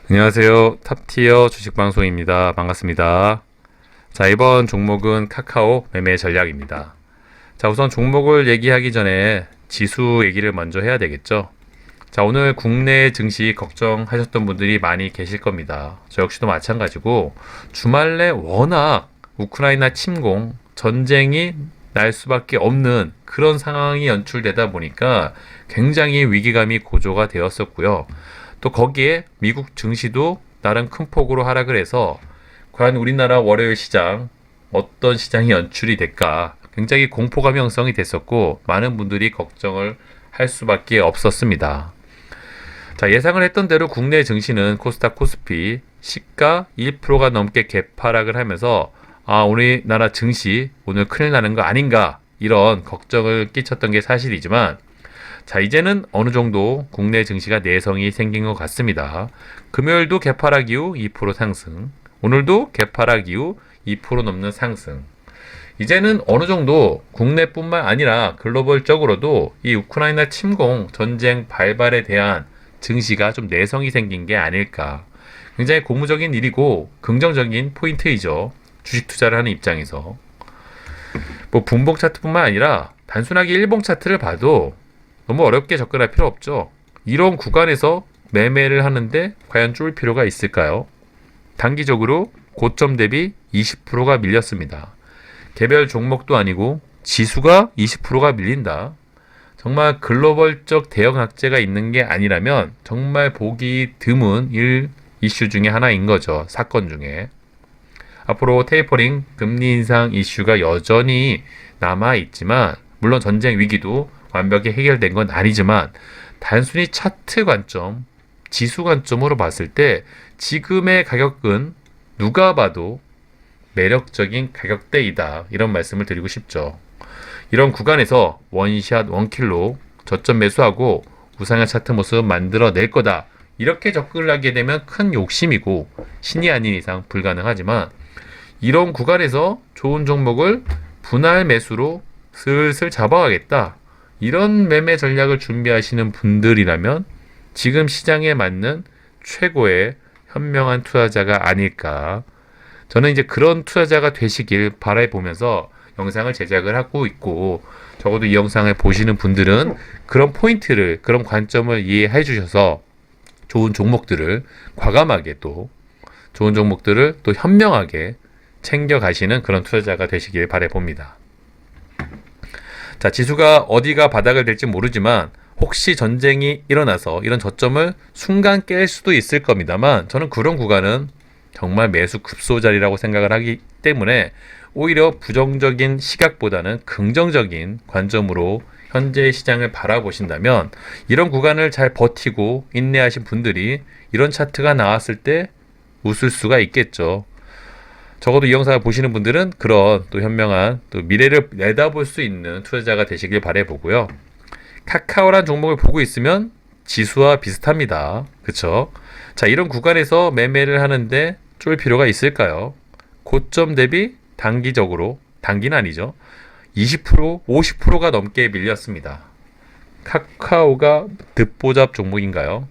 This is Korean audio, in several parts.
안녕하세요. 탑티어 주식방송입니다. 반갑습니다. 자, 이번 종목은 카카오 매매 전략입니다. 자, 우선 종목을 얘기하기 전에 지수 얘기를 먼저 해야 되겠죠. 자, 오늘 국내 증시 걱정하셨던 분들이 많이 계실 겁니다. 저 역시도 마찬가지고 주말 내 워낙 우크라이나 침공, 전쟁이 날 수밖에 없는 그런 상황이 연출되다 보니까 굉장히 위기감이 고조가 되었었고요. 또 거기에 미국 증시도 나름 큰 폭으로 하락을 해서 과연 우리나라 월요일 시장 어떤 시장이 연출이 될까 굉장히 공포감 형성이 됐었고 많은 분들이 걱정을 할 수밖에 없었습니다. 자, 예상을 했던 대로 국내 증시는 코스닥 코스피 시가 1%가 넘게 개파락을 하면서 우리나라 증시 오늘 큰일 나는 거 아닌가 이런 걱정을 끼쳤던 게 사실이지만 자, 이제는 어느 정도 국내 증시가 내성이 생긴 것 같습니다. 금요일도 개파락 이후 2% 상승, 오늘도 개파락 이후 2% 넘는 상승. 이제는 어느 정도 국내뿐만 아니라 글로벌적으로도 이 우크라이나 침공 전쟁 발발에 대한 증시가 좀 내성이 생긴 게 아닐까. 굉장히 고무적인 일이고 긍정적인 포인트이죠. 주식 투자를 하는 입장에서. 뭐 분봉 차트뿐만 아니라 단순하게 일봉 차트를 봐도 너무 어렵게 접근할 필요 없죠. 이런 구간에서 매매를 하는데 과연 쫄 필요가 있을까요? 단기적으로 고점 대비 20%가 밀렸습니다. 개별 종목도 아니고 지수가 20%가 밀린다. 정말 글로벌적 대형 악재가 있는 게 아니라면 정말 보기 드문 이슈 중에 하나인 거죠. 사건 중에. 앞으로 테이퍼링, 금리 인상 이슈가 여전히 남아있지만 물론 전쟁 위기도 완벽히 해결된 건 아니지만 단순히 차트 관점, 지수 관점으로 봤을 때 지금의 가격은 누가 봐도 매력적인 가격대이다. 이런 말씀을 드리고 싶죠. 이런 구간에서 원샷, 원킬로 저점 매수하고 우상향 차트 모습 만들어낼 거다. 이렇게 접근을 하게 되면 큰 욕심이고 신이 아닌 이상 불가능하지만 이런 구간에서 좋은 종목을 분할 매수로 슬슬 잡아가겠다. 이런 매매 전략을 준비하시는 분들이라면 지금 시장에 맞는 최고의 현명한 투자자가 아닐까. 저는 이제 그런 투자자가 되시길 바라보면서 영상을 제작을 하고 있고 적어도 이 영상을 보시는 분들은 그런 포인트를, 그런 관점을 이해해 주셔서 좋은 종목들을 과감하게 또 좋은 종목들을 또 현명하게 챙겨가시는 그런 투자자가 되시길 바라봅니다. 자, 지수가 어디가 바닥을 될지 모르지만 혹시 전쟁이 일어나서 이런 저점을 순간 깰 수도 있을 겁니다만 저는 그런 구간은 정말 매수 급소자리라고 생각을 하기 때문에 오히려 부정적인 시각보다는 긍정적인 관점으로 현재 시장을 바라보신다면 이런 구간을 잘 버티고 인내하신 분들이 이런 차트가 나왔을 때 웃을 수가 있겠죠. 적어도 이 영상을 보시는 분들은 그런 또 현명한 또 미래를 내다볼 수 있는 투자자가 되시길 바라보고요. 카카오란 종목을 보고 있으면 지수와 비슷합니다. 그쵸? 자, 이런 구간에서 매매를 하는데 쫄 필요가 있을까요? 고점 대비 단기적으로, 단기는 아니죠. 20%, 50%가 넘게 밀렸습니다. 카카오가 듣보잡 종목인가요?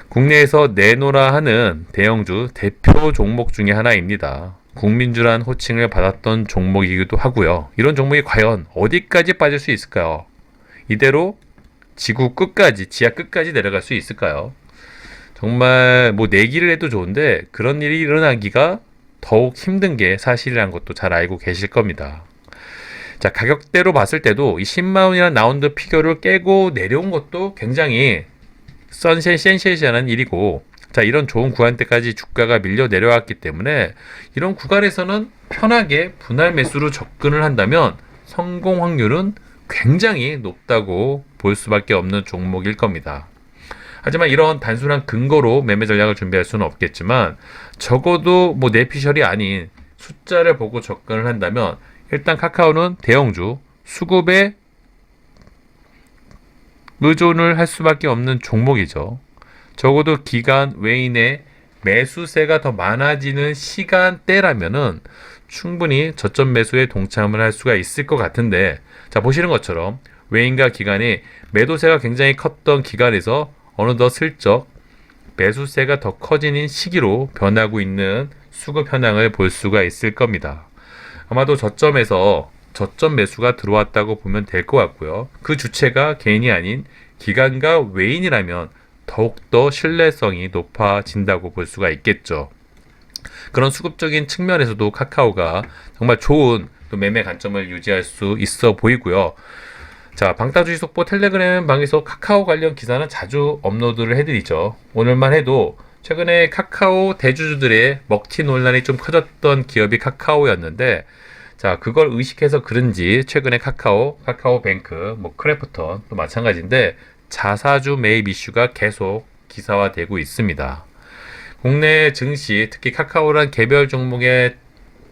국내에서 내노라 하는 대형주 대표 종목 중에 하나입니다. 국민주란 호칭을 받았던 종목이기도 하고요. 이런 종목이 과연 어디까지 빠질 수 있을까요? 이대로 지구 끝까지, 지하 끝까지 내려갈 수 있을까요? 정말 뭐 내기를 해도 좋은데 그런 일이 일어나기가 더욱 힘든 게 사실이라는 것도 잘 알고 계실 겁니다. 자, 가격대로 봤을 때도 이 10만 원이라는 라운드 피겨를 깨고 내려온 것도 굉장히 센세이션한 일이고 자, 이런 좋은 구간대까지 주가가 밀려 내려왔기 때문에 이런 구간에서는 편하게 분할 매수로 접근을 한다면 성공 확률은 굉장히 높다고 볼 수밖에 없는 종목일 겁니다. 하지만 이런 단순한 근거로 매매 전략을 준비할 수는 없겠지만 적어도 뭐 내피셜이 아닌 숫자를 보고 접근을 한다면 일단 카카오는 대형주 수급에 의존을 할 수밖에 없는 종목이죠. 적어도 기간 외인의 매수세가 더 많아지는 시간대라면은 충분히 저점 매수에 동참을 할 수가 있을 것 같은데 자, 보시는 것처럼 외인과 기관이 매도세가 굉장히 컸던 기간에서 어느덧 슬쩍 매수세가 더 커지는 시기로 변하고 있는 수급 현황을 볼 수가 있을 겁니다. 아마도 저점에서 저점 매수가 들어왔다고 보면 될 것 같고요. 그 주체가 개인이 아닌 기관과 외인이라면 더욱더 신뢰성이 높아진다고 볼 수가 있겠죠. 그런 수급적인 측면에서도 카카오가 정말 좋은 또 매매 관점을 유지할 수 있어 보이고요. 자, 방따주식 속보 텔레그램 방에서 카카오 관련 기사는 자주 업로드를 해드리죠. 오늘만 해도 최근에 카카오 대주주들의 먹튀 논란이 좀 커졌던 기업이 카카오였는데, 자, 그걸 의식해서 그런지 최근에 카카오뱅크, 크래프톤 또 마찬가지인데 자사주 매입 이슈가 계속 기사화되고 있습니다. 국내 증시, 특히 카카오란 개별 종목의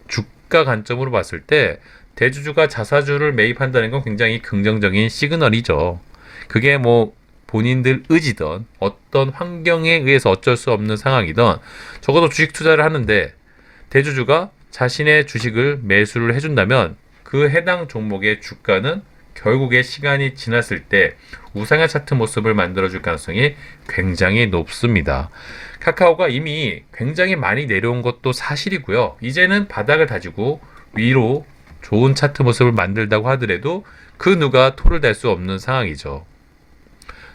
주가 관점으로 봤을 때 대주주가 자사주를 매입한다는 건 굉장히 긍정적인 시그널이죠. 그게 본인들 의지든 어떤 환경에 의해서 어쩔 수 없는 상황이든 적어도 주식 투자를 하는데 대주주가 자신의 주식을 매수를 해준다면 그 해당 종목의 주가는 결국에 시간이 지났을 때 우상향 차트 모습을 만들어줄 가능성이 굉장히 높습니다. 카카오가 이미 굉장히 많이 내려온 것도 사실이고요. 이제는 바닥을 다지고 위로 좋은 차트 모습을 만들다고 하더라도 그 누가 토를 댈 수 없는 상황이죠.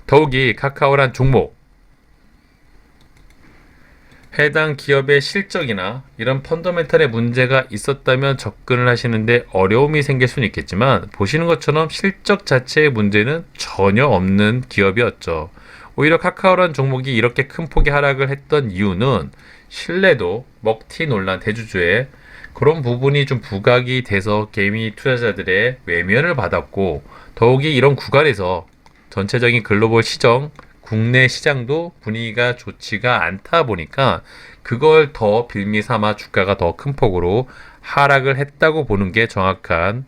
더욱이 카카오란 종목, 해당 기업의 실적이나 이런 펀더멘털의 문제가 있었다면 접근을 하시는데 어려움이 생길 수는 있겠지만 보시는 것처럼 실적 자체의 문제는 전혀 없는 기업이었죠. 오히려 카카오란 종목이 이렇게 큰 폭의 하락을 했던 이유는 신뢰도, 먹튀 논란, 대주주의 그런 부분이 좀 부각이 돼서 개미 투자자들의 외면을 받았고, 더욱이 이런 구간에서 전체적인 글로벌 시정, 국내 시장도 분위기가 좋지가 않다 보니까 그걸 더 빌미 삼아 주가가 더 큰 폭으로 하락을 했다고 보는 게 정확한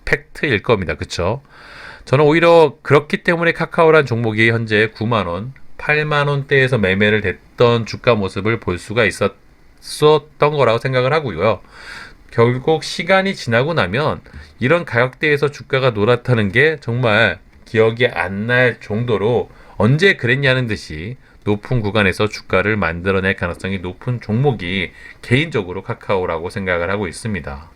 팩트일 겁니다. 그쵸? 저는 오히려 그렇기 때문에 카카오란 종목이 현재 9만원, 8만원대에서 매매를 됐던 주가 모습을 볼 수가 있었던 거라고 생각을 하고요. 결국 시간이 지나고 나면 이런 가격대에서 주가가 놀았다는 게 정말 기억이 안 날 정도로 언제 그랬냐는 듯이 높은 구간에서 주가를 만들어낼 가능성이 높은 종목이 개인적으로 카카오라고 생각을 하고 있습니다.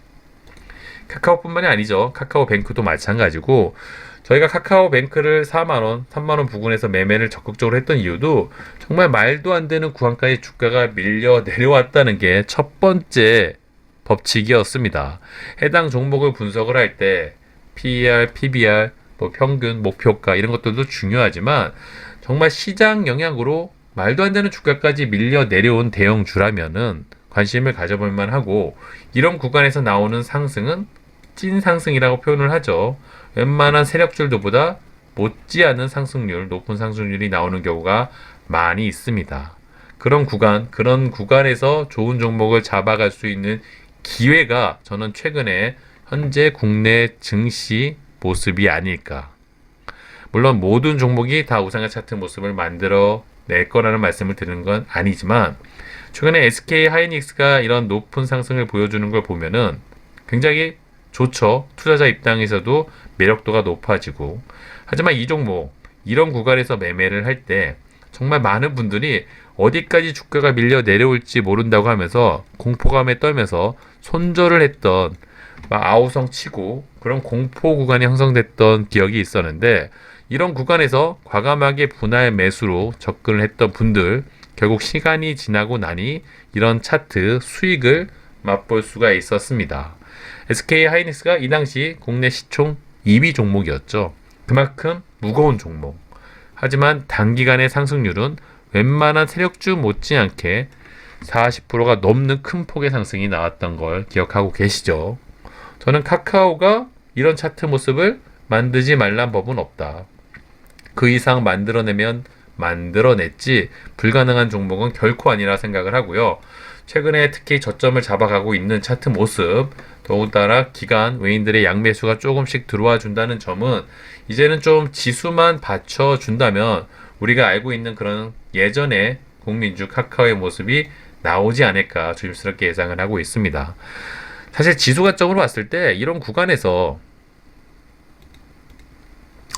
카카오뿐만이 아니죠. 카카오뱅크도 마찬가지고 저희가 카카오뱅크를 4만원, 3만원 부근에서 매매를 적극적으로 했던 이유도 정말 말도 안 되는 구간까지 주가가 밀려 내려왔다는 게 첫 번째 법칙이었습니다. 해당 종목을 분석을 할 때 PER, PBR, 평균, 목표가 이런 것들도 중요하지만 정말 시장 영향으로 말도 안 되는 주가까지 밀려 내려온 대형주라면은 관심을 가져볼 만하고, 이런 구간에서 나오는 상승은 찐 상승이라고 표현을 하죠. 웬만한 세력줄들보다 못지않은 상승률, 높은 상승률이 나오는 경우가 많이 있습니다. 그런 구간에서 좋은 종목을 잡아갈 수 있는 기회가 저는 최근에 현재 국내 증시 모습이 아닐까. 물론 모든 종목이 다 우상향 차트 모습을 만들어 낼 거라는 말씀을 드리는 건 아니지만 최근에 SK 하이닉스가 이런 높은 상승을 보여주는 걸 보면은 굉장히 좋죠. 투자자 입장에서도 매력도가 높아지고. 하지만 이 종목 이런 구간에서 매매를 할 때 정말 많은 분들이 어디까지 주가가 밀려 내려올지 모른다고 하면서 공포감에 떨면서 손절을 했던, 아우성 치고 그런 공포 구간이 형성됐던 기억이 있었는데, 이런 구간에서 과감하게 분할 매수로 접근을 했던 분들 결국 시간이 지나고 나니 이런 차트 수익을 맛볼 수가 있었습니다. SK 하이닉스가 이 당시 국내 시총 2위 종목이었죠. 그만큼 무거운 종목. 하지만 단기간의 상승률은 웬만한 세력주 못지않게 40%가 넘는 큰 폭의 상승이 나왔던 걸 기억하고 계시죠. 저는 카카오가 이런 차트 모습을 만들지 말란 법은 없다. 그 이상 만들어내면 만들어냈지 불가능한 종목은 결코 아니라 생각을 하고요. 최근에 특히 저점을 잡아가고 있는 차트 모습, 더군다나 기관 외인들의 양매수가 조금씩 들어와 준다는 점은 이제는 좀 지수만 받쳐준다면 우리가 알고 있는 그런 예전의 국민주 카카오의 모습이 나오지 않을까 조심스럽게 예상을 하고 있습니다. 사실 지수 관점으로 봤을 때 이런 구간에서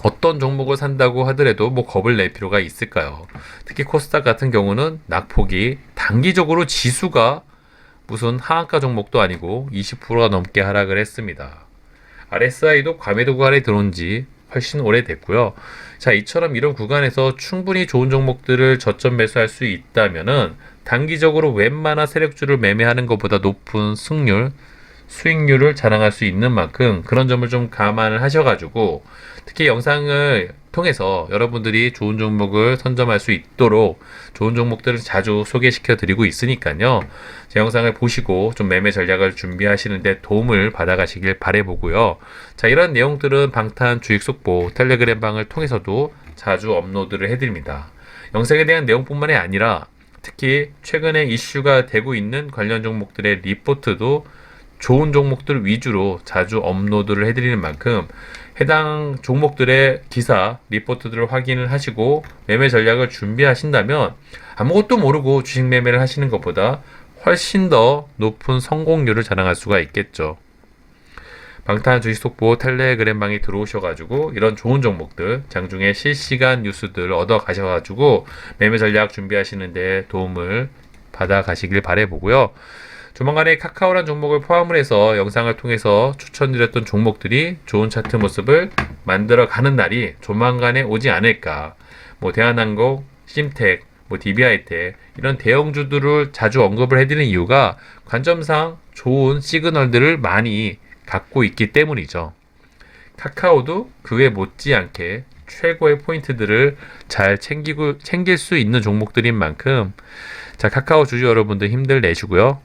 어떤 종목을 산다고 하더라도 뭐 겁을 낼 필요가 있을까요? 특히 코스닥 같은 경우는 낙폭이 단기적으로 지수가 무슨 하한가 종목도 아니고 20%가 넘게 하락을 했습니다. RSI도 과매도 구간에 들어온 지 훨씬 오래됐고요. 자, 이처럼 이런 구간에서 충분히 좋은 종목들을 저점 매수할 수 있다면은 단기적으로 웬만한 세력주를 매매하는 것보다 높은 승률, 수익률을 자랑할 수 있는 만큼 그런 점을 좀 감안을 하셔가지고 특히 영상을 통해서 여러분들이 좋은 종목을 선점할 수 있도록 좋은 종목들을 자주 소개시켜 드리고 있으니까요. 제 영상을 보시고 좀 매매 전략을 준비하시는데 도움을 받아가시길 바라보고요. 자, 이런 내용들은 방탄 주식 속보 텔레그램 방을 통해서도 자주 업로드를 해드립니다. 영상에 대한 내용뿐만이 아니라 특히 최근에 이슈가 되고 있는 관련 종목들의 리포트도 좋은 종목들 위주로 자주 업로드를 해드리는 만큼 해당 종목들의 기사, 리포트들을 확인을 하시고 매매 전략을 준비하신다면 아무것도 모르고 주식 매매를 하시는 것보다 훨씬 더 높은 성공률을 자랑할 수가 있겠죠. 방탄 주식 속보 텔레그램 방에 들어오셔가지고 이런 좋은 종목들, 장중에 실시간 뉴스들 얻어 가셔가지고 매매 전략 준비하시는데 도움을 받아 가시길 바라보고요. 조만간에 카카오란 종목을 포함을 해서 영상을 통해서 추천드렸던 종목들이 좋은 차트 모습을 만들어 가는 날이 조만간에 오지 않을까. 뭐 대한항공, 심텍, 뭐 DB하이텍 이런 대형주들을 자주 언급을 해드리는 이유가 관점상 좋은 시그널들을 많이 갖고 있기 때문이죠. 카카오도 그에 못지않게 최고의 포인트들을 잘 챙길 수 있는 종목들인 만큼 자, 카카오 주주 여러분들 힘들 내시고요.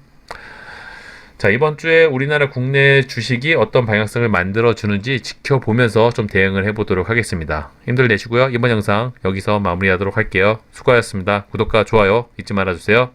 자, 이번 주에 우리나라 국내 주식이 어떤 방향성을 만들어 주는지 지켜보면서 좀 대응을 해보도록 하겠습니다. 힘들 내시고요. 이번 영상 여기서 마무리하도록 할게요. 수고하셨습니다. 구독과 좋아요 잊지 말아주세요.